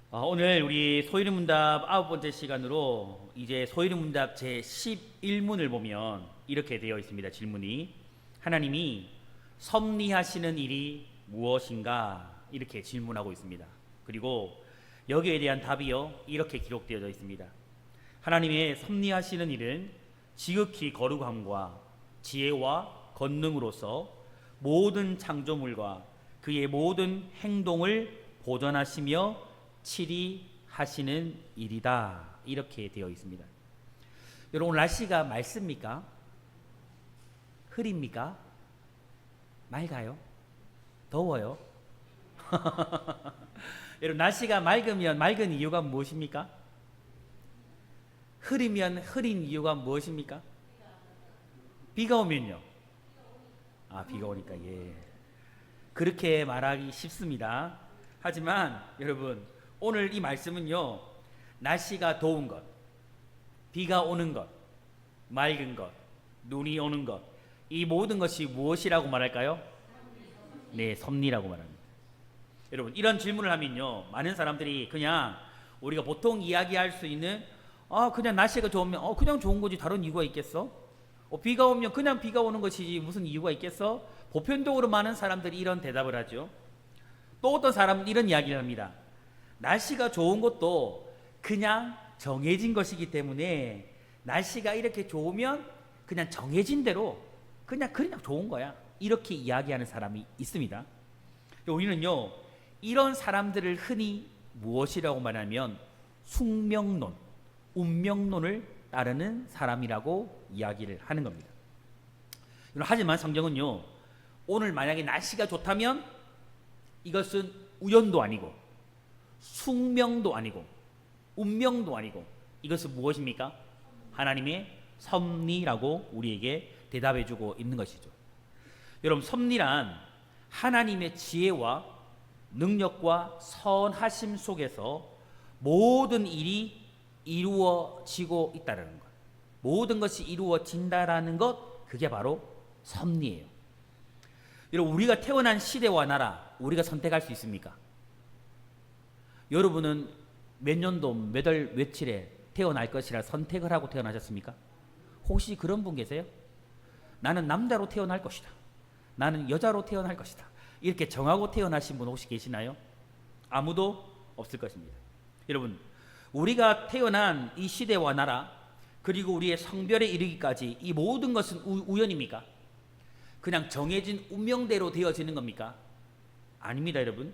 오늘 우리 소유리 문답 9번째 시간으로 이제 소유리 문답 제 11문을 보면 이렇게 되어 있습니다. 질문이 하나님이 섭리하시는 일이 무엇인가 이렇게 질문하고 있습니다. 그리고 여기에 대한 답이요 이렇게 기록되어 있습니다. 하나님의 섭리하시는 일은 지극히 거룩함과 지혜와 권능으로서 모든 창조물과 그의 모든 행동을 보존하시며 치리하시는 일이다 이렇게 되어 있습니다. 여러분 오늘 날씨가 맑습니까? 흐립니까? 맑아요? 더워요? 여러분 날씨가 맑으면 맑은 이유가 무엇입니까? 흐리면 흐린 이유가 무엇입니까? 비가 오면요? 비가 오니까 예. 그렇게 말하기 쉽습니다. 하지만 여러분 오늘 이 말씀은요 날씨가 더운 것, 비가 오는 것, 맑은 것, 눈이 오는 것, 이 모든 것이 무엇이라고 말할까요? 네, 섭리라고 말합니다. 여러분 이런 질문을 하면요 많은 사람들이 그냥 우리가 보통 이야기할 수 있는 그냥 날씨가 좋으면 그냥 좋은 거지 다른 이유가 있겠어? 비가 오면 그냥 비가 오는 것이지 무슨 이유가 있겠어? 보편적으로 많은 사람들이 이런 대답을 하죠. 또 어떤 사람은 이런 이야기를 합니다. 날씨가 좋은 것도 그냥 정해진 것이기 때문에 날씨가 이렇게 좋으면 그냥 정해진 대로 그냥 좋은 거야. 이렇게 이야기하는 사람이 있습니다. 우리는요 이런 사람들을 흔히 무엇이라고 말하면 숙명론, 운명론을 따르는 사람이라고 이야기를 하는 겁니다. 하지만 성경은요 오늘 만약에 날씨가 좋다면 이것은 우연도 아니고 숙명도 아니고 운명도 아니고 이것은 무엇입니까? 하나님의 섭리라고 우리에게 대답해주고 있는 것이죠. 여러분 섭리란 하나님의 지혜와 능력과 선하심 속에서 모든 일이 이루어지고 있다는 것, 모든 것이 이루어진다라는 것, 그게 바로 섭리예요. 여러분 우리가 태어난 시대와 나라 우리가 선택할 수 있습니까? 여러분은 몇 년도 몇 월 며칠에 태어날 것이라 선택을 하고 태어나셨습니까? 혹시 그런 분 계세요? 나는 남자로 태어날 것이다, 나는 여자로 태어날 것이다, 이렇게 정하고 태어나신 분 혹시 계시나요? 아무도 없을 것입니다. 여러분 우리가 태어난 이 시대와 나라 그리고 우리의 성별에 이르기까지 이 모든 것은 우연입니까? 그냥 정해진 운명대로 되어지는 겁니까? 아닙니다. 여러분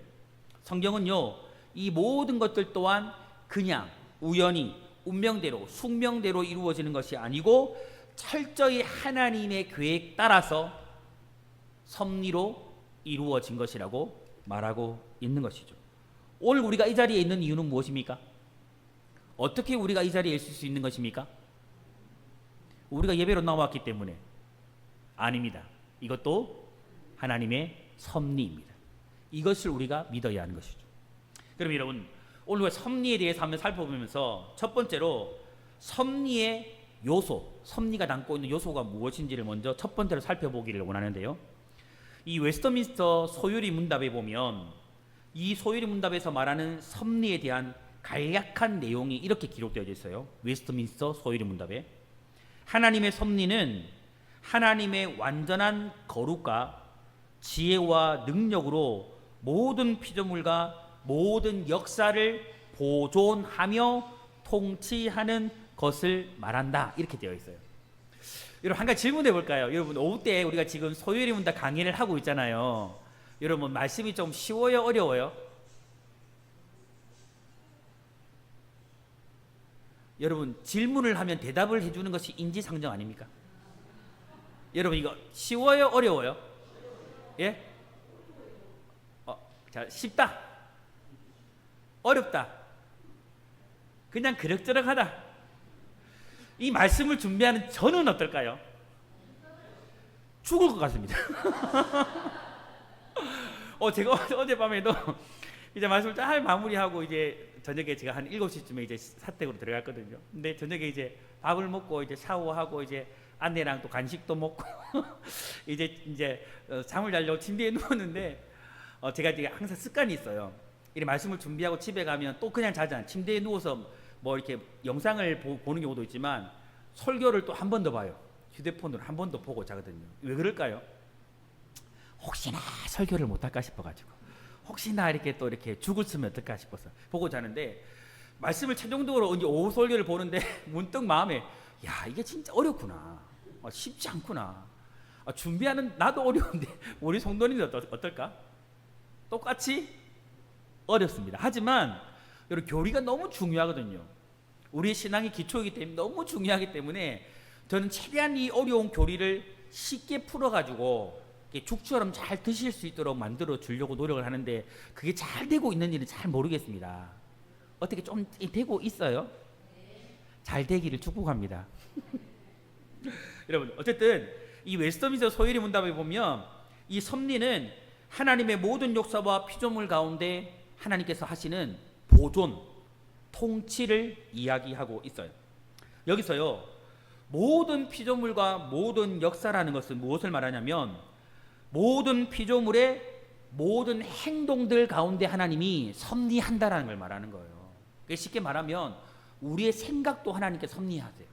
성경은요 이 모든 것들 또한 그냥 우연히 운명대로 숙명대로 이루어지는 것이 아니고 철저히 하나님의 계획 따라서 섭리로 이루어진 것이라고 말하고 있는 것이죠. 오늘 우리가 이 자리에 있는 이유는 무엇입니까? 어떻게 우리가 이 자리에 있을 수 있는 것입니까? 우리가 예배로 나왔기 때문에 아닙니다. 이것도 하나님의 섭리입니다. 이것을 우리가 믿어야 하는 것이죠. 그럼 여러분 오늘 우리가 섭리에 대해서 한번 살펴보면서 첫 번째로 섭리의 요소, 섭리가 담고 있는 요소가 무엇인지를 먼저 첫 번째로 살펴보기를 원하는데요. 이 웨스트민스터 소유리 문답에 보면 이 소유리 문답에서 말하는 섭리에 대한 간략한 내용이 이렇게 기록되어 있어요. 웨스트민스터 소유리 문답에 하나님의 섭리는 하나님의 완전한 거룩과 지혜와 능력으로 모든 피조물과 모든 역사를 보존하며 통치하는 것을 말한다 이렇게 되어 있어요. 여러분 한 가지 질문해 볼까요? 여러분 오후 때 우리가 지금 소유리 문답 강의를 하고 있잖아요. 여러분 말씀이 좀 쉬워요 어려워요? 여러분 질문을 하면 대답을 해주는 것이 인지상정 아닙니까? 여러분 이거 쉬워요 어려워요? 예? 자 쉽다 어렵다 그냥 그럭저럭하다 이 말씀을 준비하는 저는 어떨까요? 죽을 것 같습니다. 제가 어젯밤에도 이제 말씀을 잘 마무리하고 이제 저녁에 제가 한 7시쯤에 이제 사택으로 들어갔거든요. 근데 저녁에 이제 밥을 먹고 이제 샤워하고 이제 아내랑 또 간식도 먹고 이제 잠을 자려고 침대에 누웠는데 제가 이제 항상 습관이 있어요. 이 말씀을 준비하고 집에 가면 또 그냥 자잖아. 침대에 누워서 뭐 이렇게 영상을 보는 경우도 있지만 설교를 또 한 번 더 봐요. 휴대폰으로 한 번 더 보고 자거든요. 왜 그럴까요? 혹시나 설교를 못할까 싶어가지고, 혹시나 이렇게 또 이렇게 죽을 쓰면 어떨까 싶어서 보고 자는데, 말씀을 최종적으로 이제 오후 설교를 보는데 문득 마음에, 야, 이게 진짜 어렵구나. 쉽지 않구나. 준비하는 나도 어려운데 우리 성도님들 어떨까? 똑같이 어렵습니다. 하지만 여러분, 교리가 너무 중요하거든요. 우리의 신앙의 기초이기 때문에 너무 중요하기 때문에 저는 최대한 이 어려운 교리를 쉽게 풀어가지고 죽처럼 잘 드실 수 있도록 만들어 주려고 노력을 하는데, 그게 잘 되고 있는지는 잘 모르겠습니다. 어떻게 좀 되고 있어요? 잘 되기를 축복합니다. 여러분, 어쨌든 이 웨스터민스터 소유리 문답에 보면 이 섭리는 하나님의 모든 역사와 피조물 가운데 하나님께서 하시는 보존, 통치를 이야기하고 있어요. 여기서요, 모든 피조물과 모든 역사라는 것은 무엇을 말하냐면, 모든 피조물의 모든 행동들 가운데 하나님이 섭리한다라는 걸 말하는 거예요. 쉽게 말하면 우리의 생각도 하나님께 섭리하세요.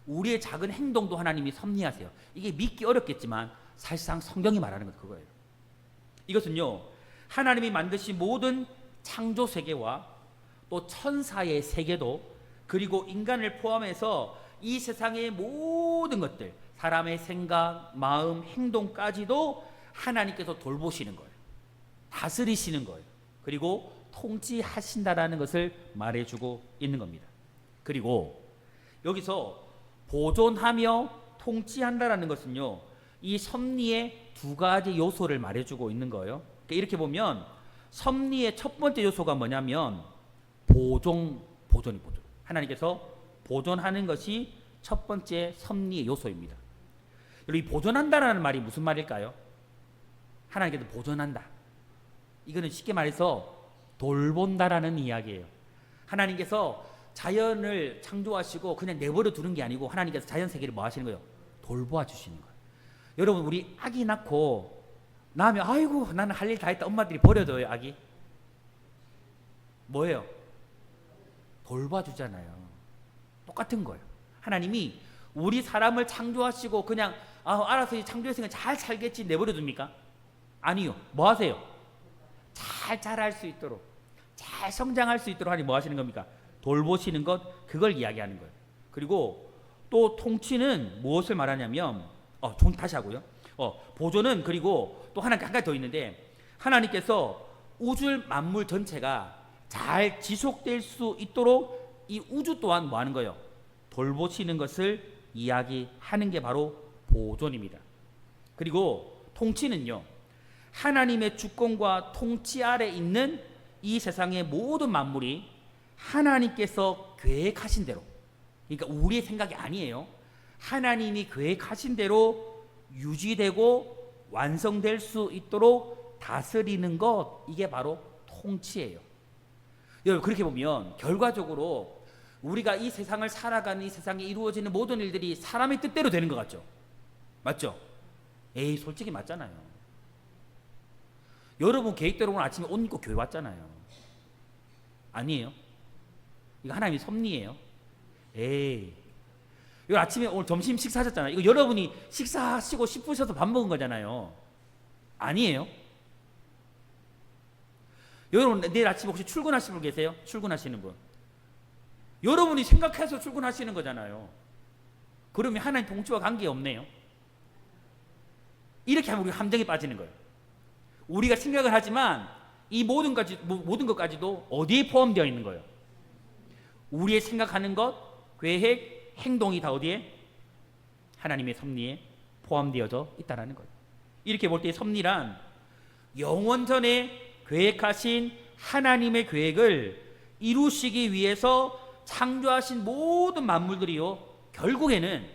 우리의 작은 행동도 하나님이 섭리하세요. 이게 믿기 어렵겠지만 사실상 성경이 말하는 것 그거예요. 이것은요, 하나님이 만드신 모든 창조 세계와 또 천사의 세계도, 그리고 인간을 포함해서 이 세상의 모든 것들, 사람의 생각, 마음, 행동까지도 하나님께서 돌보시는 거예요. 다스리시는 거예요. 그리고 통치하신다라는 것을 말해주고 있는 겁니다. 그리고 여기서 보존하며 통치한다라는 것은요, 이 섭리의 두 가지 요소를 말해주고 있는 거예요. 그러니까 이렇게 보면 섭리의 첫 번째 요소가 뭐냐면 보존이 보존. 하나님께서 보존하는 것이 첫 번째 섭리의 요소입니다. 여러분, 이 보존한다라는 말이 무슨 말일까요? 하나님께서 보존한다. 이거는 쉽게 말해서 돌본다라는 이야기예요. 하나님께서 자연을 창조하시고 그냥 내버려 두는 게 아니고, 하나님께서 자연 세계를 뭐 하시는 거예요? 돌보아 주시는 거예요. 여러분, 우리 아기 낳고 나면 아이고 나는 할 일 다 했다, 엄마들이 버려둬요. 아기 뭐예요? 돌봐주잖아요. 똑같은 거예요. 하나님이 우리 사람을 창조하시고 그냥 알아서 창조했으니까 잘 살겠지 내버려 둡니까? 아니요. 뭐 하세요? 잘 자랄 수 있도록, 잘 성장할 수 있도록 하나님 뭐 하시는 겁니까? 돌보시는 것, 그걸 이야기하는 거예요. 그리고 또 통치는 무엇을 말하냐면, 다시 하고요. 보존은, 그리고 또 한 가지 더 있는데, 하나님께서 우주 만물 전체가 잘 지속될 수 있도록 이 우주 또한 뭐 하는 거예요? 돌보시는 것을 이야기하는 게 바로 보존입니다. 그리고 통치는요, 하나님의 주권과 통치 아래 있는 이 세상의 모든 만물이 하나님께서 계획하신 대로, 그러니까 우리의 생각이 아니에요. 하나님이 계획하신 대로 유지되고 완성될 수 있도록 다스리는 것, 이게 바로 통치예요. 여러분, 그렇게 보면 결과적으로 우리가 이 세상을 살아가는, 이 세상에 이루어지는 모든 일들이 사람의 뜻대로 되는 것 같죠? 맞죠? 에이, 솔직히 맞잖아요. 여러분 계획대로 오늘 아침에 옷 입고 교회 왔잖아요. 아니에요? 이거 하나님의 섭리예요. 에이, 이거 아침에 오늘 점심 식사하셨잖아요. 이거 여러분이 식사하시고 싶으셔서 밥 먹은 거잖아요. 아니에요? 여러분 내일 아침 혹시 출근하시는 분 계세요? 출근하시는 분. 여러분이 생각해서 출근하시는 거잖아요. 그러면 하나님 통치와 관계없네요. 이렇게 하면 우리가 함정에 빠지는 거예요. 우리가 생각을 하지만 이 모든 것까지도 어디에 포함되어 있는 거예요? 우리의 생각하는 것, 계획, 행동이 다 어디에? 하나님의 섭리에 포함되어져 있다는 거예요. 이렇게 볼 때 섭리란 영원전에 계획하신 하나님의 계획을 이루시기 위해서 창조하신 모든 만물들이요, 결국에는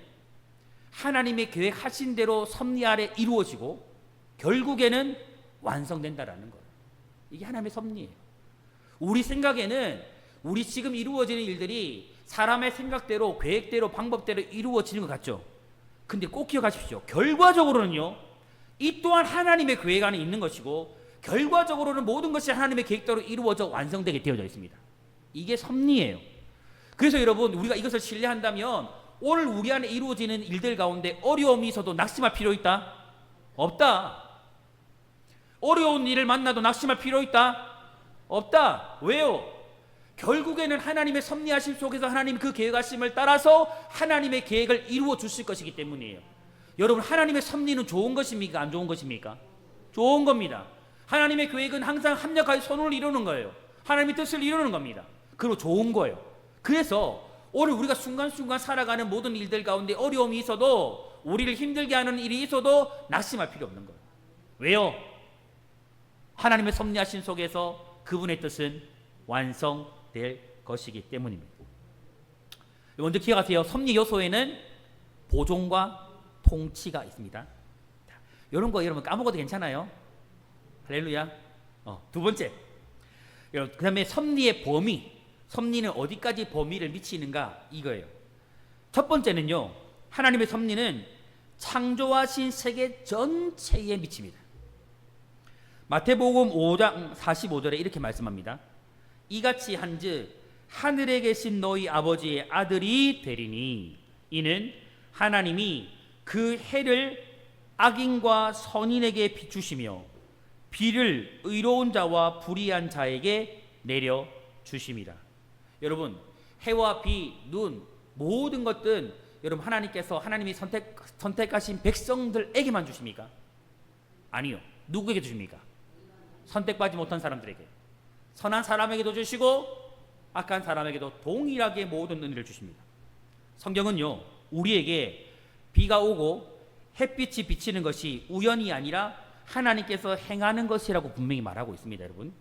하나님의 계획하신 대로 섭리 아래 이루어지고 결국에는 완성된다라는 거예요. 이게 하나님의 섭리예요. 우리 생각에는 우리 지금 이루어지는 일들이 사람의 생각대로, 계획대로, 방법대로 이루어지는 것 같죠? 근데 꼭 기억하십시오. 결과적으로는요, 이 또한 하나님의 계획 안에 있는 것이고, 결과적으로는 모든 것이 하나님의 계획대로 이루어져 완성되게 되어져 있습니다. 이게 섭리예요. 그래서 여러분, 우리가 이것을 신뢰한다면 오늘 우리 안에 이루어지는 일들 가운데 어려움이 있어도 낙심할 필요 있다? 없다. 어려운 일을 만나도 낙심할 필요 있다? 없다. 왜요? 결국에는 하나님의 섭리하심 속에서 하나님 그 계획하심을 따라서 하나님의 계획을 이루어 주실 것이기 때문이에요. 여러분, 하나님의 섭리는 좋은 것입니까? 안 좋은 것입니까? 좋은 겁니다. 하나님의 계획은 항상 합력하여 선을 이루는 거예요. 하나님의 뜻을 이루는 겁니다. 그리고 좋은 거예요. 그래서 오늘 우리가 순간순간 살아가는 모든 일들 가운데 어려움이 있어도, 우리를 힘들게 하는 일이 있어도 낙심할 필요 없는 거예요. 왜요? 하나님의 섭리하신 속에서 그분의 뜻은 완성될 것이기 때문입니다. 먼저 기억하세요. 섭리 요소에는 보존과 통치가 있습니다. 이런 거 여러분 까먹어도 괜찮아요. 할렐루야. 두 번째, 그 다음에 섭리의 범위. 섭리는 어디까지 범위를 미치는가, 이거예요. 첫 번째는요, 하나님의 섭리는 창조하신 세계 전체에 미칩니다. 마태복음 5장 45절에 이렇게 말씀합니다. 이같이 한즉 하늘에 계신 너희 아버지의 아들이 되리니, 이는 하나님이 그 해를 악인과 선인에게 비추시며 비를 의로운 자와 불의한 자에게 내려 주심이라. 여러분, 해와 비, 눈, 모든 것들은 여러분 하나님께서 하나님이 선택하신 백성들에게만 주십니까? 아니요. 누구에게 주십니까? 선택받지 못한 사람들에게. 선한 사람에게도 주시고 악한 사람에게도 동일하게 모든 은혜를 주십니다. 성경은요, 우리에게 비가 오고 햇빛이 비치는 것이 우연이 아니라 하나님께서 행하는 것이라고 분명히 말하고 있습니다. 여러분,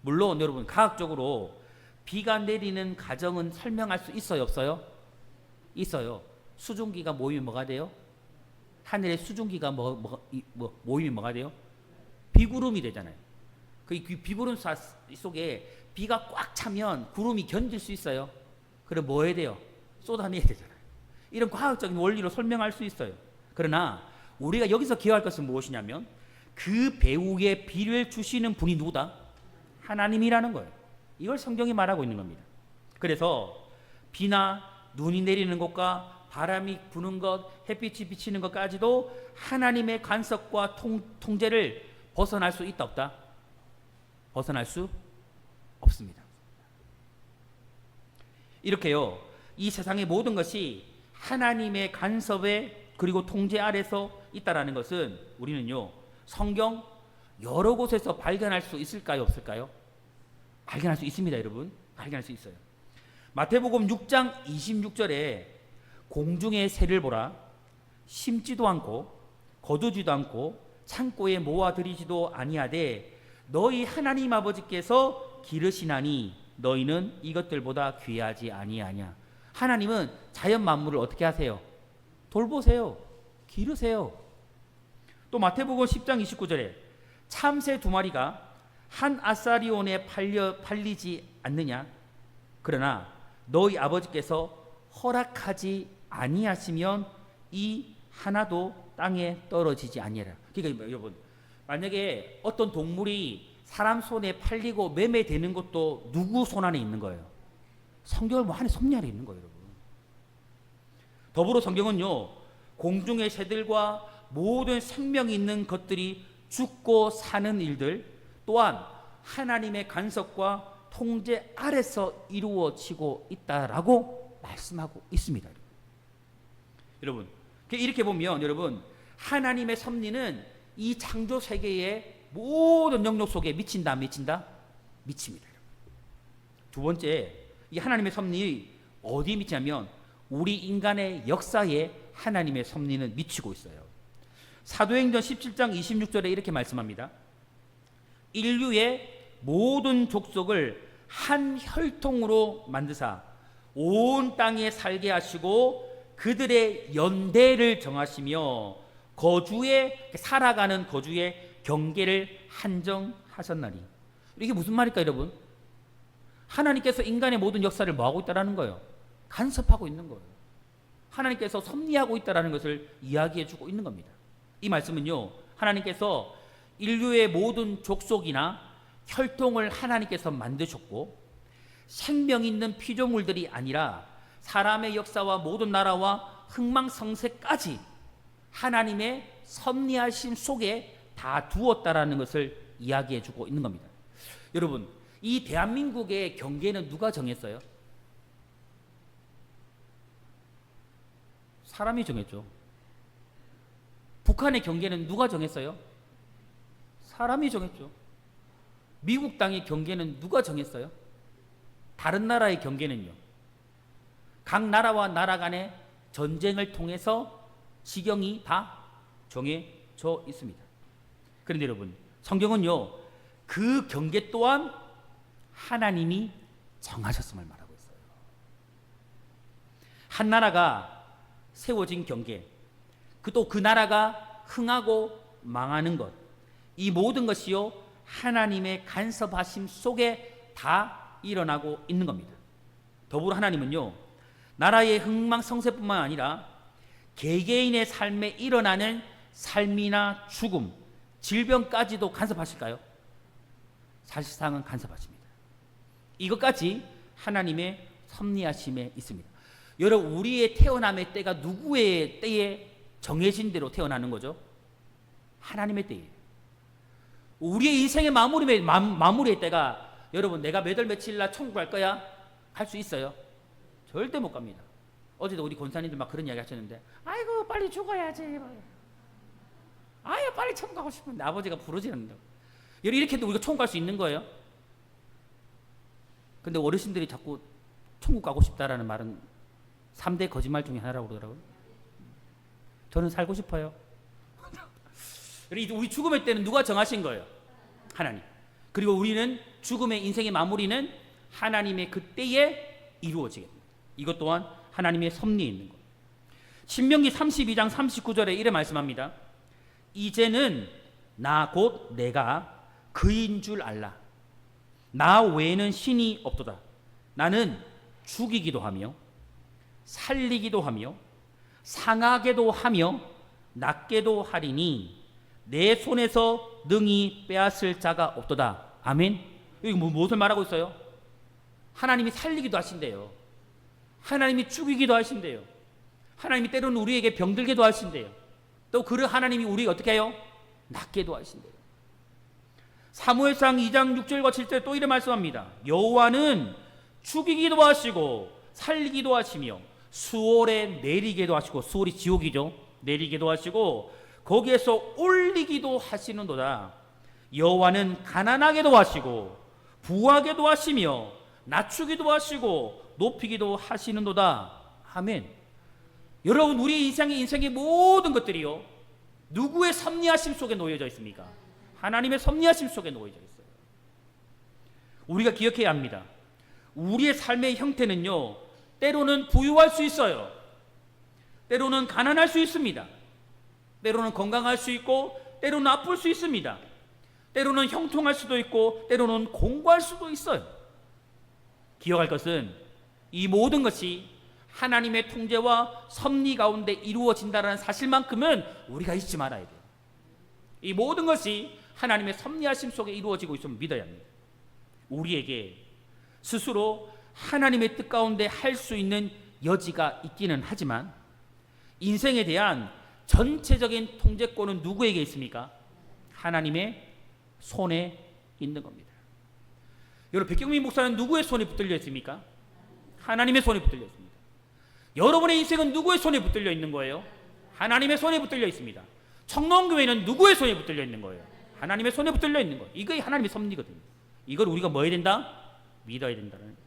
물론 여러분 과학적으로 비가 내리는 과정은 설명할 수 있어요, 없어요? 있어요. 수증기가 모이면 뭐가 돼요? 하늘에 수증기가 모이면 뭐가 돼요? 비구름이 되잖아요. 그 비구름 속에 비가 꽉 차면 구름이 견딜 수 있어요. 그럼 뭐 해야 돼요? 쏟아내야 되잖아요. 이런 과학적인 원리로 설명할 수 있어요. 그러나 우리가 여기서 기억할 것은 무엇이냐면, 그 배후에 비를 주시는 분이 누구다? 하나님이라는 거예요. 이걸 성경이 말하고 있는 겁니다. 그래서 비나 눈이 내리는 것과 바람이 부는 것, 햇빛이 비치는 것까지도 하나님의 간섭과 통제를 벗어날 수 있다, 없다? 벗어날 수 없습니다. 이렇게요, 이 세상의 모든 것이 하나님의 간섭에 그리고 통제 아래서 있다라는 것은 우리는요, 성경 여러 곳에서 발견할 수 있을까요, 없을까요? 발견할 수 있습니다, 여러분. 발견할 수 있어요. 마태복음 6장 26절에 공중의 새를 보라, 심지도 않고 거두지도 않고 창고에 모아들이지도 아니하되 너희 하나님 아버지께서 기르시나니 너희는 이것들보다 귀하지 아니하냐. 하나님은 자연 만물을 어떻게 하세요? 돌보세요. 기르세요. 또 마태복음 10장 29절에 참새 2마리가 한 아사리온에 팔리지 않느냐. 그러나 너희 아버지께서 허락하지 아니하시면 이 하나도 땅에 떨어지지 아니하라. 그러니까 여러분, 만약에 어떤 동물이 사람 손에 팔리고 매매되는 것도 누구 손 안에 있는 거예요? 성경을 뭐 안에 섭리 안에 있는 거예요, 여러분. 더불어 성경은요, 공중의 새들과 모든 생명이 있는 것들이 죽고 사는 일들 또한 하나님의 간섭과 통제 아래서 이루어지고 있다라고 말씀하고 있습니다. 여러분, 이렇게 보면 여러분, 하나님의 섭리는 이 창조 세계의 모든 영역 속에 미친다, 안 미친다? 미칩니다. 두 번째, 이 하나님의 섭리 어디 미치냐면 우리 인간의 역사에 하나님의 섭리는 미치고 있어요. 사도행전 17장 26절에 이렇게 말씀합니다. 인류의 모든 족속을 한 혈통으로 만드사 온 땅에 살게 하시고 그들의 연대를 정하시며 살아가는 거주의 경계를 한정하셨나니. 이게 무슨 말일까, 여러분? 하나님께서 인간의 모든 역사를 뭐하고 있다라는 거예요? 간섭하고 있는 거예요. 하나님께서 섭리하고 있다라는 것을 이야기해 주고 있는 겁니다. 이 말씀은요, 하나님께서 인류의 모든 족속이나 혈통을 하나님께서 만드셨고 생명 있는 피조물들이 아니라 사람의 역사와 모든 나라와 흥망성쇠까지 하나님의 섭리하심 속에 다 두었다라는 것을 이야기해 주고 있는 겁니다. 여러분, 이 대한민국의 경계는 누가 정했어요? 사람이 정했죠. 북한의 경계는 누가 정했어요? 사람이 정했죠. 미국 땅의 경계는 누가 정했어요? 다른 나라의 경계는요. 각 나라와 나라 간의 전쟁을 통해서 지경이 다 정해져 있습니다. 그런데 여러분, 성경은요, 그 경계 또한 하나님이 정하셨음을 말하고 있어요. 한 나라가 세워진 경계, 또 그 나라가 흥하고 망하는 것, 이 모든 것이요 하나님의 간섭하심 속에 다 일어나고 있는 겁니다. 더불어 하나님은요, 나라의 흥망성쇠뿐만 아니라 개개인의 삶에 일어나는 삶이나 죽음, 질병까지도 간섭하실까요? 사실상은 간섭하십니다. 이것까지 하나님의 섭리하심에 있습니다. 여러분, 우리의 태어남의 때가 누구의 때에 정해진 대로 태어나는 거죠? 하나님의 때예요. 우리의 인생의 마무리의 때가, 여러분, 내가 몇 월 며칠 날 천국 갈 거야? 갈 수 있어요? 절대 못 갑니다. 어제도 우리 권사님들 막 그런 이야기 하셨는데, 아이고 빨리 죽어야지, 아유 빨리 천국 가고 싶은데 아버지가 부르지는다고. 여러분, 이렇게 해도 우리가 천국 갈 수 있는 거예요? 근데 어르신들이 자꾸 천국 가고 싶다라는 말은 3대 거짓말 중에 하나라고 그러더라고요. 저는 살고 싶어요. 우리 죽음의 때는 누가 정하신 거예요? 하나님. 그리고 우리는 죽음의 인생의 마무리는 하나님의 그 때에 이루어지게 됩니다. 이것 또한 하나님의 섭리에 있는 것. 신명기 32장 39절에 이래 말씀합니다. 이제는 나 곧 내가 그인 줄 알라. 나 외에는 신이 없도다. 나는 죽이기도 하며 살리기도 하며 상하게도 하며 낫게도 하리니 내 손에서 능히 빼앗을 자가 없도다. 아멘. 여기 무엇을 말하고 있어요? 하나님이 살리기도 하신대요. 하나님이 죽이기도 하신대요. 하나님이 때로는 우리에게 병들게도 하신대요. 또 그 하나님이 우리에게 어떻게 해요? 낫게도 하신대요. 사무엘상 2장 6절과 7절에 또 이래 말씀합니다. 여호와는 죽이기도 하시고 살리기도 하시며 수월에 내리게도 하시고, 수월이 지옥이죠. 내리게도 하시고 거기에서 올리기도 하시는도다. 여호와는 가난하게도 하시고 부하게도 하시며 낮추기도 하시고 높이기도 하시는도다. 아멘. 여러분, 우리 인생의 모든 것들이요 누구의 섭리하심 속에 놓여져 있습니까? 하나님의 섭리하심 속에 놓여져 있어요. 우리가 기억해야 합니다. 우리의 삶의 형태는요 때로는 부유할 수 있어요. 때로는 가난할 수 있습니다. 때로는 건강할 수 있고 때로는 아플 수 있습니다. 때로는 형통할 수도 있고 때로는 공고할 수도 있어요. 기억할 것은 이 모든 것이 하나님의 통제와 섭리 가운데 이루어진다는 사실만큼은 우리가 잊지 말아야 돼요. 이 모든 것이 하나님의 섭리하심 속에 이루어지고 있음을 믿어야 합니다. 우리에게 스스로 하나님의 뜻 가운데 할 수 있는 여지가 있기는 하지만 인생에 대한 전체적인 통제권은 누구에게 있습니까? 하나님의 손에 있는 겁니다. 여러분, 백경민 목사는 누구의 손에 붙들려 있습니까? 하나님의 손에 붙들려 있습니다. 여러분의 인생은 누구의 손에 붙들려 있는 거예요? 하나님의 손에 붙들려 있습니다. 청농교회는 누구의 손에 붙들려 있는 거예요? 하나님의 손에 붙들려 있는 거예요. 이게 하나님의 섭리거든요. 이걸 우리가 뭐 해야 된다? 믿어야 된다는 거예요.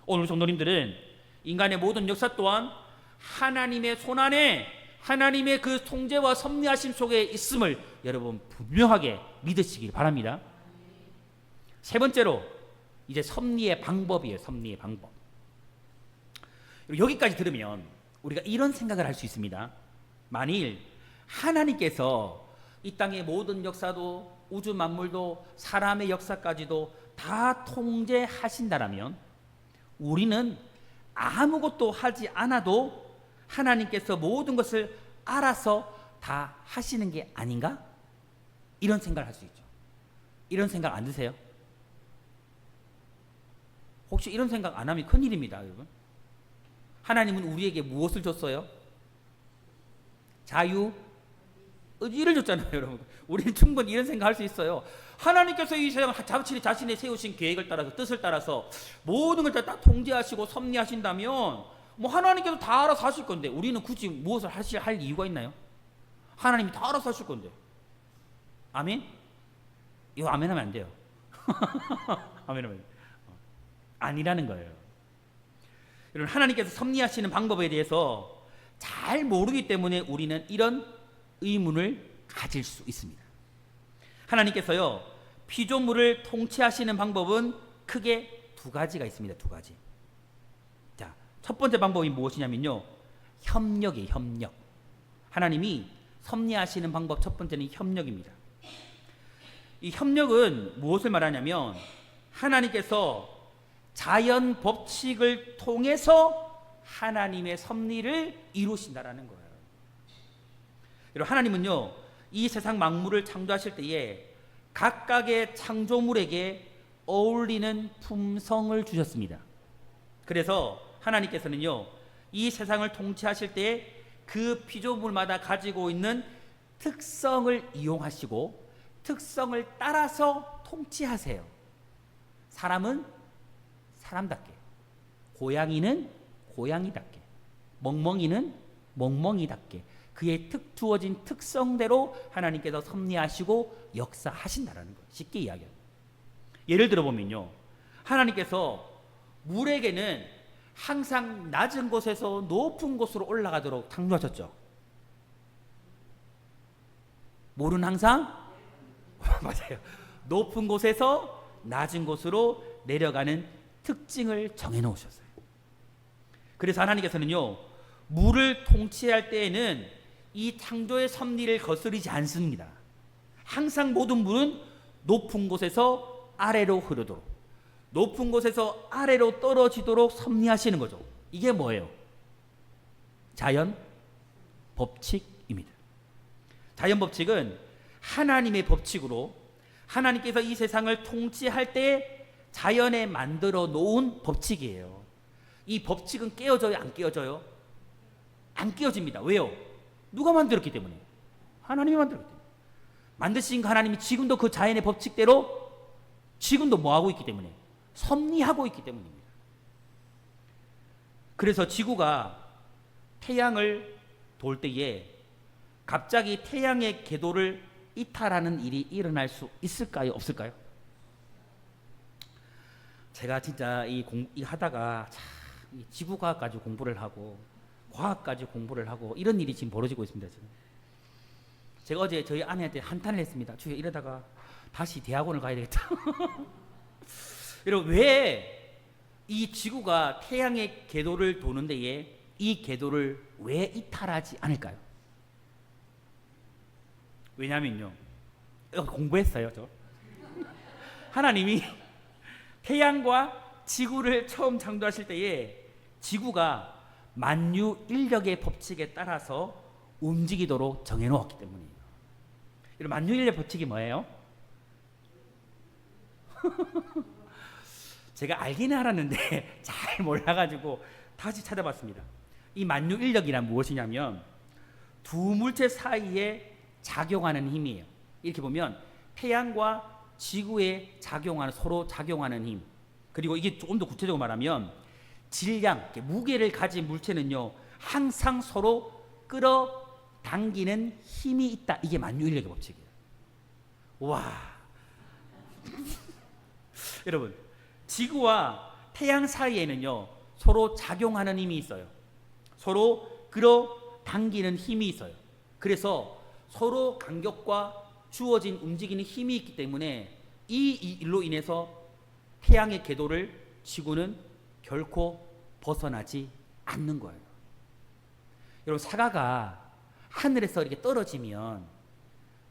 오늘 성도님들은 인간의 모든 역사 또한 하나님의 손 안에 하나님의 그 통제와 섭리하심 속에 있음을 여러분 분명하게 믿으시길 바랍니다. 세 번째로 이제 섭리의 방법이에요. 섭리의 방법. 여기까지 들으면 우리가 이런 생각을 할 수 있습니다. 만일 하나님께서 이 땅의 모든 역사도 우주 만물도 사람의 역사까지도 다 통제하신다라면 우리는 아무것도 하지 않아도 하나님께서 모든 것을 알아서 다 하시는 게 아닌가? 이런 생각을 할 수 있죠. 이런 생각 안 드세요? 혹시 이런 생각 안 하면 큰일입니다, 여러분. 하나님은 우리에게 무엇을 줬어요? 자유, 의지를 줬잖아요, 여러분. 우리는 충분히 이런 생각할 수 있어요. 하나님께서 이 세상을 자신의 세우신 계획을 따라서, 뜻을 따라서 모든 걸 다 통제하시고 섭리하신다면 뭐 하나님께서 다 알아서 하실 건데 우리는 굳이 무엇을 할 이유가 있나요? 하나님이 다 알아서 하실 건데. 아멘? 이거 아멘 하면 안 돼요. 아멘 하면 아니라는 거예요. 여러분, 하나님께서 섭리하시는 방법에 대해서 잘 모르기 때문에 우리는 이런 의문을 가질 수 있습니다. 하나님께서요, 피조물을 통치하시는 방법은 크게 두 가지가 있습니다. 두 가지. 자, 첫 번째 방법이 무엇이냐면요, 협력이에요. 협력. 하나님이 섭리하시는 방법 첫 번째는 협력입니다. 이 협력은 무엇을 말하냐면 하나님께서 자연 법칙을 통해서 하나님의 섭리를 이루신다라는 거예요. 여러분, 하나님은요, 이 세상 만물을 창조하실 때에 각각의 창조물에게 어울리는 품성을 주셨습니다. 그래서 하나님께서는요, 이 세상을 통치하실 때에 그 피조물마다 가지고 있는 특성을 이용하시고 특성을 따라서 통치하세요. 사람은 사람답게, 고양이는 고양이답게, 멍멍이는 멍멍이답게 그의 주어진 특성대로 하나님께서 섭리하시고 역사하신다라는 거예요. 쉽게 이야기해요. 예를 들어 보면요, 하나님께서 물에게는 항상 낮은 곳에서 높은 곳으로 올라가도록 창조하셨죠. 물은 항상 맞아요. 높은 곳에서 낮은 곳으로 내려가는 특징을 정해 놓으셨어요. 그래서 하나님께서는요, 물을 통치할 때에는 이 창조의 섭리를 거스르지 않습니다. 항상 모든 물은 높은 곳에서 아래로 흐르도록, 높은 곳에서 아래로 떨어지도록 섭리하시는 거죠. 이게 뭐예요? 자연 법칙입니다. 자연 법칙은 하나님의 법칙으로 하나님께서 이 세상을 통치할 때 자연에 만들어 놓은 법칙이에요. 이 법칙은 깨어져요, 안 깨어져요? 안 깨어집니다. 왜요? 누가 만들었기 때문에? 하나님이 만들었기 때문에. 만드신 하나님이 지금도 그 자연의 법칙대로 지금도 뭐하고 있기 때문에? 섭리하고 있기 때문입니다. 그래서 지구가 태양을 돌 때에 갑자기 태양의 궤도를 이탈하는 일이 일어날 수 있을까요? 없을까요? 제가 진짜 이 하다가 참 이 지구과학 가지고 공부를 하고 과학 가지고 공부를 하고 이런 일이 지금 벌어지고 있습니다. 지금. 제가 어제 저희 아내한테 한탄을 했습니다. 주여, 이러다가 다시 대학원을 가야 되겠다. 여러분, 왜 이 지구가 태양의 궤도를 도는 데에 이 궤도를 왜 이탈하지 않을까요? 왜냐면요, 공부했어요, 저. 하나님이 태양과 지구를 처음 창조하실 때에 지구가 만유인력의 법칙에 따라서 움직이도록 정해놓았기 때문이에요. 여러분, 만유인력 법칙이 뭐예요? 제가 알기는 알았는데 잘 몰라가지고 다시 찾아봤습니다. 이 만유인력이란 무엇이냐면 두 물체 사이에 작용하는 힘이에요. 이렇게 보면 태양과 지구에 서로 작용하는 힘, 그리고 이게 조금 더 구체적으로 말하면 질량, 무게를 가진 물체는요 항상 서로 끌어당기는 힘이 있다. 이게 만유인력의 법칙이에요. 와. 여러분, 지구와 태양 사이에는요 서로 작용하는 힘이 있어요. 서로 끌어당기는 힘이 있어요. 그래서 서로 간격과 주어진 움직이는 힘이 있기 때문에 이 일로 인해서 태양의 궤도를 지구는 결코 벗어나지 않는 거예요. 여러분, 사과가 하늘에서 이렇게 떨어지면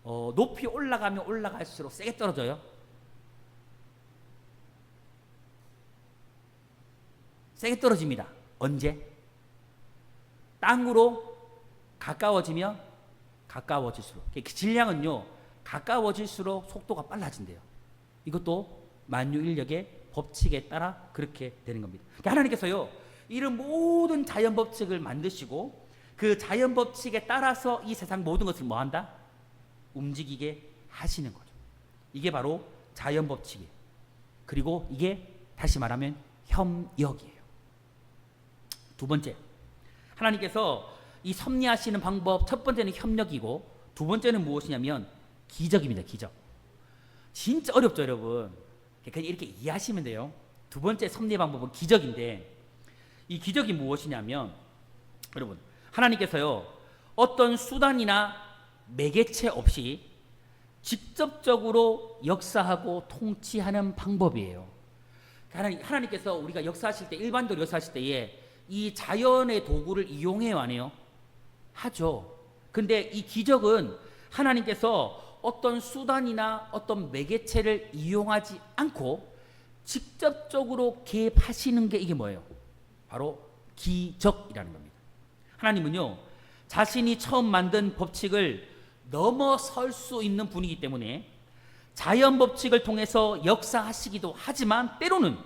높이 올라가면 올라갈수록 세게 떨어져요. 세게 떨어집니다. 언제? 땅으로 가까워지면 가까워질수록. 그 질량은요 가까워질수록 속도가 빨라진대요. 이것도 만유인력의 법칙에 따라 그렇게 되는 겁니다. 그러니까 하나님께서요, 이런 모든 자연 법칙을 만드시고 그 자연 법칙에 따라서 이 세상 모든 것을 뭐한다? 움직이게 하시는 거죠. 이게 바로 자연 법칙이에요. 그리고 이게 다시 말하면 협력이에요. 두 번째, 하나님께서 이 섭리하시는 방법, 첫 번째는 협력이고 두 번째는 무엇이냐면 기적입니다. 기적. 진짜 어렵죠, 여러분. 그냥 이렇게 이해하시면 돼요. 두 번째 섭리 방법은 기적인데, 이 기적이 무엇이냐면 여러분, 하나님께서요 어떤 수단이나 매개체 없이 직접적으로 역사하고 통치하는 방법이에요. 하나님께서 우리가 역사하실 때, 일반적으로 역사하실 때에 이 자연의 도구를 이용해요, 안 해요? 하죠. 근데 이 기적은 하나님께서 어떤 수단이나 어떤 매개체를 이용하지 않고 직접적으로 개입하시는 게 이게 뭐예요? 바로 기적이라는 겁니다. 하나님은요, 자신이 처음 만든 법칙을 넘어설 수 있는 분이기 때문에 자연 법칙을 통해서 역사하시기도 하지만 때로는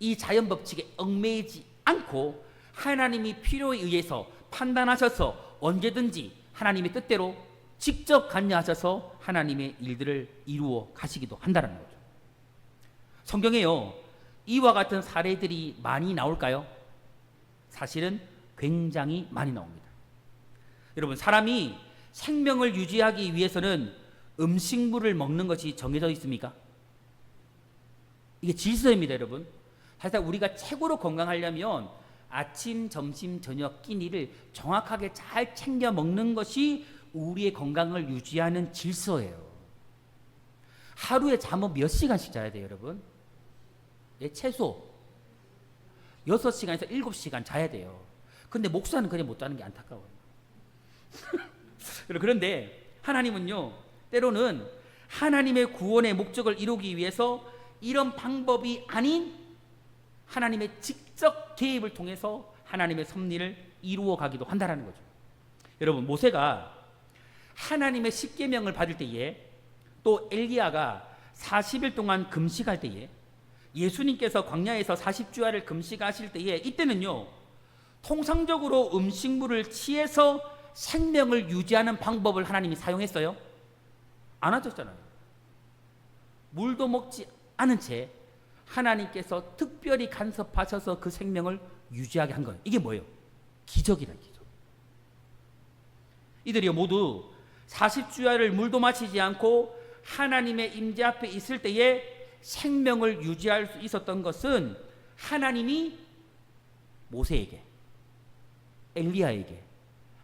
이 자연 법칙에 얽매이지 않고 하나님이 필요에 의해서 판단하셔서 언제든지 하나님의 뜻대로 직접 관여하셔서 하나님의 일들을 이루어 가시기도 한다는 거죠. 성경에요, 이와 같은 사례들이 많이 나올까요? 사실은 굉장히 많이 나옵니다. 여러분, 사람이 생명을 유지하기 위해서는 음식물을 먹는 것이 정해져 있습니까? 이게 질서입니다, 여러분. 사실 우리가 최고로 건강하려면 아침, 점심, 저녁 끼니를 정확하게 잘 챙겨 먹는 것이 우리의 건강을 유지하는 질서예요. 하루에 잠은 몇 시간씩 자야 돼요, 여러분? 예, 최소 6시간에서 7시간 자야 돼요. 근데 목사는 그냥 못 자는 게 안타까워요. 그런데 하나님은요, 때로는 하나님의 구원의 목적을 이루기 위해서 이런 방법이 아닌 하나님의 직접 개입을 통해서 하나님의 섭리를 이루어 가기도 한다는 거죠. 여러분, 모세가 하나님의 십계명을 받을 때에, 또 엘리야가 40일 동안 금식할 때에, 예수님께서 광야에서 40주야를 금식하실 때에, 이때는요 통상적으로 음식물을 취해서 생명을 유지하는 방법을 하나님이 사용했어요? 안 하셨잖아요. 물도 먹지 않은 채 하나님께서 특별히 간섭하셔서 그 생명을 유지하게 한 거예요. 이게 뭐예요? 기적이라는 기적. 이들이 모두 40주야를 물도 마시지 않고 하나님의 임재 앞에 있을 때에 생명을 유지할 수 있었던 것은 하나님이 모세에게, 엘리야에게,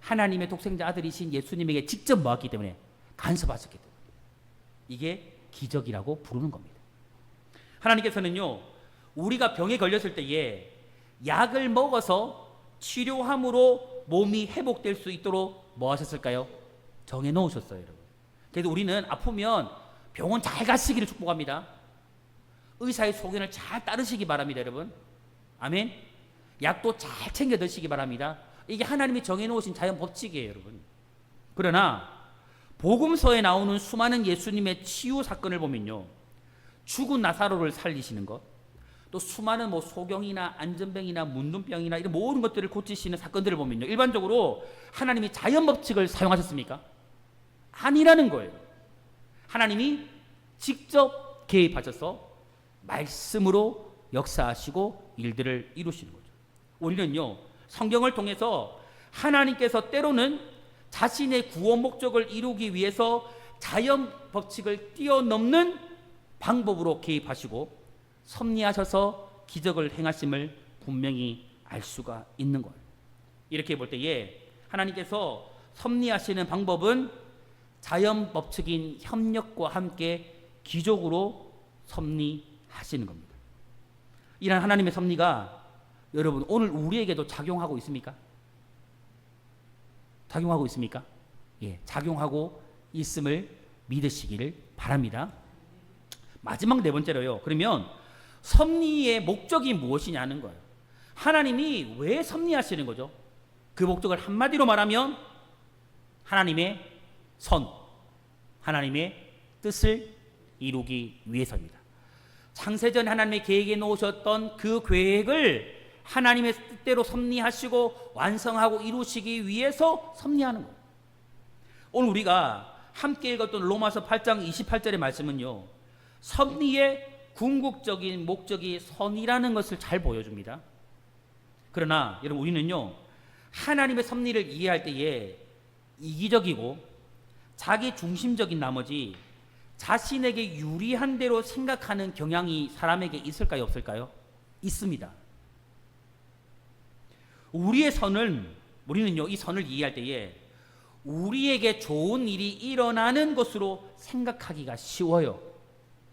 하나님의 독생자 아들이신 예수님에게 직접 모았기 때문에, 간섭하셨기 때문에 이게 기적이라고 부르는 겁니다. 하나님께서는요, 우리가 병에 걸렸을 때에 약을 먹어서 치료함으로 몸이 회복될 수 있도록 뭐 하셨을까요? 정해 놓으셨어요, 여러분. 그래서 우리는 아프면 병원 잘 가시기를 축복합니다. 의사의 소견을 잘 따르시기 바랍니다, 여러분. 아멘. 약도 잘 챙겨 드시기 바랍니다. 이게 하나님이 정해 놓으신 자연 법칙이에요, 여러분. 그러나 복음서에 나오는 수많은 예수님의 치유 사건을 보면요, 죽은 나사로를 살리시는 것, 또 수많은 소경이나 안전병이나 문둥병이나 이런 모든 것들을 고치시는 사건들을 보면요, 일반적으로 하나님이 자연 법칙을 사용하셨습니까? 아니라는 거예요. 하나님이 직접 개입하셔서 말씀으로 역사하시고 일들을 이루시는 거죠. 우리는요, 성경을 통해서 하나님께서 때로는 자신의 구원 목적을 이루기 위해서 자연 법칙을 뛰어넘는 방법으로 개입하시고 섭리하셔서 기적을 행하심을 분명히 알 수가 있는 거예요. 이렇게 볼 때에 하나님께서 섭리하시는 방법은 자연 법칙인 협력과 함께 기적으로 섭리하시는 겁니다. 이런 하나님의 섭리가 여러분 오늘 우리에게도 작용하고 있습니까? 작용하고 있습니까? 예, 작용하고 있음을 믿으시기를 바랍니다. 마지막 네 번째로요, 그러면 섭리의 목적이 무엇이냐는 거예요. 하나님이 왜 섭리하시는 거죠? 그 목적을 한마디로 말하면 하나님의 선, 하나님의 뜻을 이루기 위해서입니다. 창세전 하나님의 계획에 놓으셨던 그 계획을 하나님의 뜻대로 섭리하시고 완성하고 이루시기 위해서 섭리하는 거예요. 오늘 우리가 함께 읽었던 로마서 8장 28절의 말씀은요, 섭리의 궁극적인 목적이 선이라는 것을 잘 보여줍니다. 그러나 여러분, 우리는요, 하나님의 섭리를 이해할 때에 이기적이고 자기 중심적인 나머지 자신에게 유리한 대로 생각하는 경향이 사람에게 있을까요, 없을까요? 있습니다. 우리는요, 이 선을 이해할 때에 우리에게 좋은 일이 일어나는 것으로 생각하기가 쉬워요.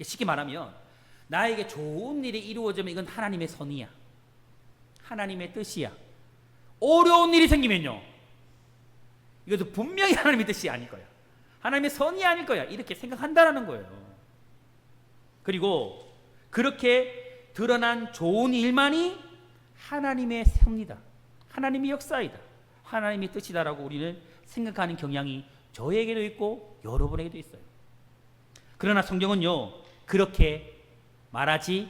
쉽게 말하면 나에게 좋은 일이 이루어지면 이건 하나님의 선이야, 하나님의 뜻이야. 어려운 일이 생기면요, 이것도 분명히 하나님의 뜻이 아닐 거야, 하나님의 선이 아닐 거야, 이렇게 생각한다라는 거예요. 그리고 그렇게 드러난 좋은 일만이 하나님의 섭리다, 하나님의 역사이다, 하나님의 뜻이다라고 우리는 생각하는 경향이 저에게도 있고 여러분에게도 있어요. 그러나 성경은요, 그렇게 말하지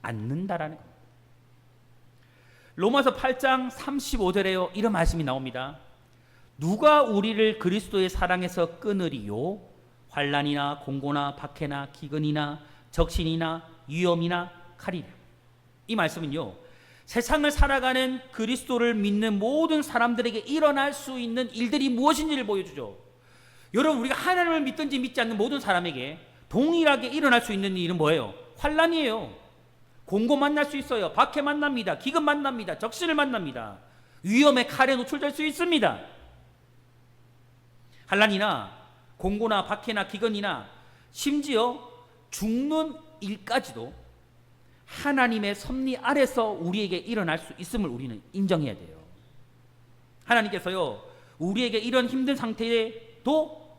않는다라는 겁니다. 로마서 8장 35절에요, 이런 말씀이 나옵니다. 누가 우리를 그리스도의 사랑에서 끊으리요? 환난이나 공고나 박해나 기근이나 적신이나 위험이나 칼이라. 이 말씀은요, 세상을 살아가는 그리스도를 믿는 모든 사람들에게 일어날 수 있는 일들이 무엇인지를 보여주죠. 여러분, 우리가 하나님을 믿든지 믿지 않는 모든 사람에게 동일하게 일어날 수 있는 일은 뭐예요? 환난이에요. 공고 만날 수 있어요. 박해 만납니다. 기근 만납니다. 적신을 만납니다. 위험의 칼에 노출될 수 있습니다. 환난이나 공고나 박해나 기근이나 심지어 죽는 일까지도 하나님의 섭리 아래서 우리에게 일어날 수 있음을 우리는 인정해야 돼요. 하나님께서요, 우리에게 이런 힘든 상태에도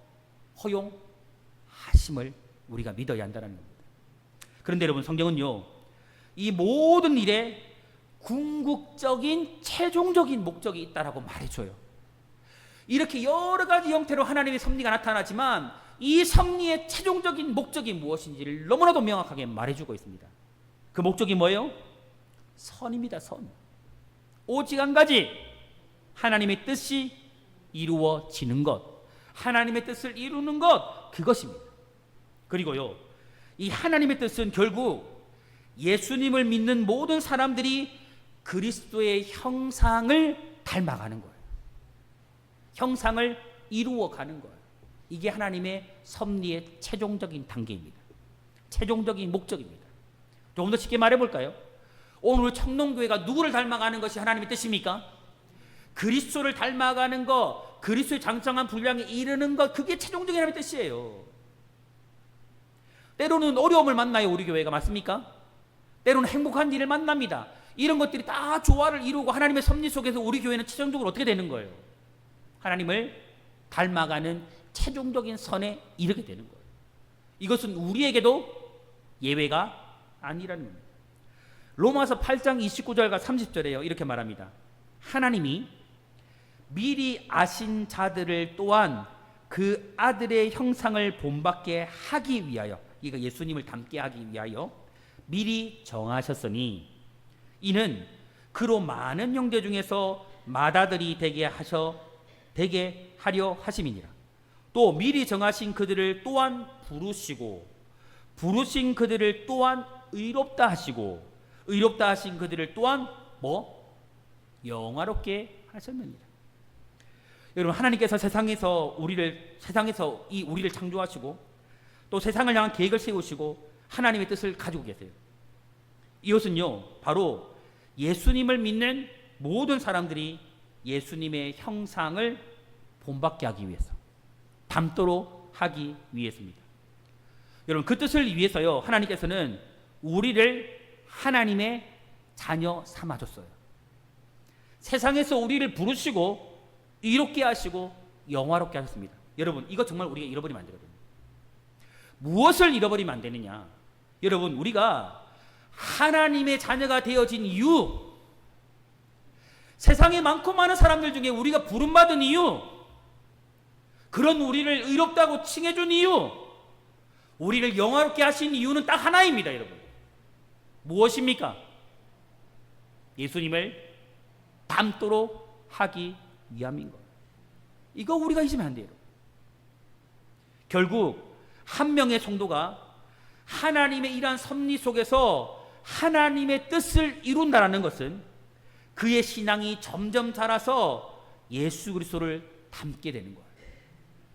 허용하심을 우리가 믿어야 한다는 겁니다. 그런데 여러분, 성경은요, 이 모든 일에 궁극적인 최종적인 목적이 있다라고 말해줘요. 이렇게 여러 가지 형태로 하나님의 섭리가 나타나지만 이 섭리의 최종적인 목적이 무엇인지를 너무나도 명확하게 말해주고 있습니다. 그 목적이 뭐예요? 선입니다. 선. 오직 한 가지, 하나님의 뜻이 이루어지는 것, 하나님의 뜻을 이루는 것, 그것입니다. 그리고요, 이 하나님의 뜻은 결국 예수님을 믿는 모든 사람들이 그리스도의 형상을 닮아가는 거예요. 형상을 이루어가는 거예요. 이게 하나님의 섭리의 최종적인 단계입니다. 최종적인 목적입니다. 조금 더 쉽게 말해볼까요? 오늘 청농교회가 누구를 닮아가는 것이 하나님의 뜻입니까? 그리스도를 닮아가는 것, 그리스도의 장성한 분량에 이르는 것, 그게 최종적인 하나님의 뜻이에요. 때로는 어려움을 만나요, 우리 교회가. 맞습니까? 때로는 행복한 일을 만납니다. 이런 것들이 다 조화를 이루고 하나님의 섭리 속에서 우리 교회는 최종적으로 어떻게 되는 거예요? 하나님을 닮아가는 최종적인 선에 이르게 되는 거예요. 이것은 우리에게도 예외가 아니라는 겁니다. 로마서 8장 29절과 30절에요, 이렇게 말합니다. 하나님이 미리 아신 자들을 또한 그 아들의 형상을 본받게 하기 위하여, 이거 예수님을 닮게 하기 위하여 미리 정하셨으니 이는 그로 많은 형제 중에서 맏아들이 되게 하려 하심이니라. 또 미리 정하신 그들을 또한 부르시고 부르신 그들을 또한 의롭다 하시고 의롭다 하신 그들을 또한 영화롭게 하셨느니라. 여러분, 하나님께서 세상에서 우리를 창조하시고 또 세상을 향한 계획을 세우시고 하나님의 뜻을 가지고 계세요. 이것은요, 바로 예수님을 믿는 모든 사람들이 예수님의 형상을 본받게 하기 위해서, 닮도록 하기 위해서입니다. 여러분, 그 뜻을 위해서요, 하나님께서는 우리를 하나님의 자녀 삼아줬어요. 세상에서 우리를 부르시고 의롭게 하시고 영화롭게 하셨습니다. 여러분, 이거 정말 우리가 잃어버리면 안 되거든요. 무엇을 잃어버리면 안 되느냐? 여러분, 우리가 하나님의 자녀가 되어진 이유, 세상에 많고 많은 사람들 중에 우리가 부름받은 이유, 그런 우리를 의롭다고 칭해준 이유, 우리를 영화롭게 하신 이유는 딱 하나입니다, 여러분. 무엇입니까? 예수님을 닮도록 하기 위함인 거예요. 이거 우리가 잊으면 안 돼요. 결국 한 명의 성도가 하나님의 이러한 섭리 속에서 하나님의 뜻을 이룬다라는 것은 그의 신앙이 점점 자라서 예수 그리스도를 닮게 되는 거예요.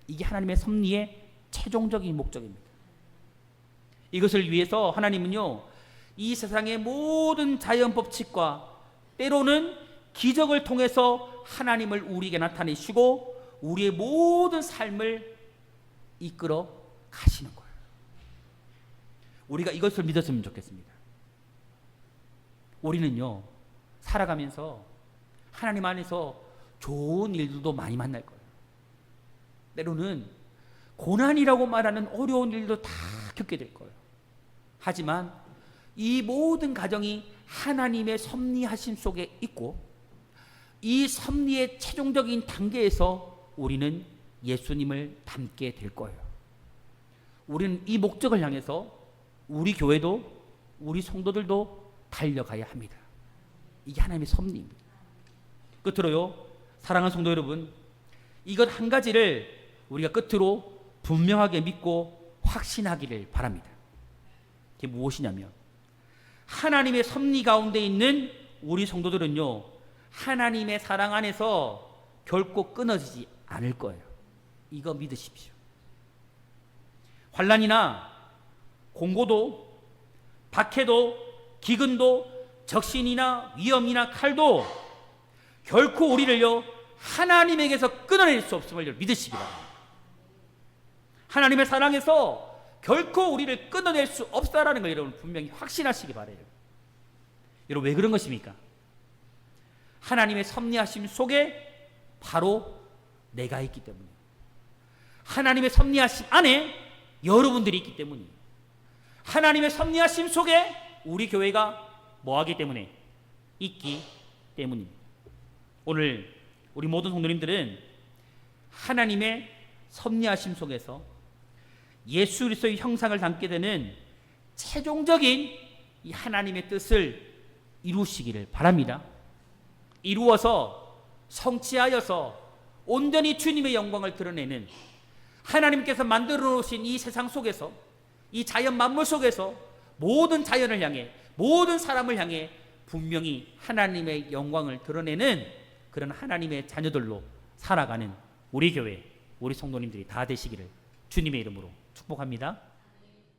이게 하나님의 섭리의 최종적인 목적입니다. 이것을 위해서 하나님은요, 이 세상의 모든 자연 법칙과 때로는 기적을 통해서 하나님을 우리에게 나타내시고 우리의 모든 삶을 이끌어 가시는 거예요. 우리가 이것을 믿었으면 좋겠습니다. 우리는요, 살아가면서 하나님 안에서 좋은 일들도 많이 만날 거예요. 때로는 고난이라고 말하는 어려운 일도 다 겪게 될 거예요. 하지만 이 모든 가정이 하나님의 섭리하심 속에 있고 이 섭리의 최종적인 단계에서 우리는 예수님을 닮게 될 거예요. 우리는 이 목적을 향해서 우리 교회도 우리 성도들도 달려가야 합니다. 이게 하나님의 섭리입니다. 끝으로요, 사랑하는 성도 여러분, 이것 한 가지를 우리가 끝으로 분명하게 믿고 확신하기를 바랍니다. 그게 무엇이냐면 하나님의 섭리 가운데 있는 우리 성도들은요, 하나님의 사랑 안에서 결코 끊어지지 않을 거예요. 이거 믿으십시오. 환난이나 공고도 박해도 기근도 적신이나 위험이나 칼도 결코 우리를요 하나님에게서 끊어낼 수 없음을 믿으시기 바랍니다. 하나님의 사랑에서 결코 우리를 끊어낼 수 없다라는 걸 여러분 분명히 확신하시기 바라요. 여러분 왜 그런 것입니까? 하나님의 섭리하심 속에 바로 내가 있기 때문이에요. 하나님의 섭리하심 안에 여러분들이 있기 때문이에요. 하나님의 섭리하심 속에 우리 교회가 뭐하기 때문에? 있기 때문입니다. 오늘 우리 모든 성도님들은 하나님의 섭리하심 속에서 예수 그리스도의 형상을 담게 되는 최종적인 이 하나님의 뜻을 이루시기를 바랍니다. 이루어서 성취하여서 온전히 주님의 영광을 드러내는 하나님께서 만들어 놓으신 이 세상 속에서 이 자연 만물 속에서 모든 자연을 향해 모든 사람을 향해 분명히 하나님의 영광을 드러내는 그런 하나님의 자녀들로 살아가는 우리 교회 우리 성도님들이 다 되시기를 주님의 이름으로 축복합니다.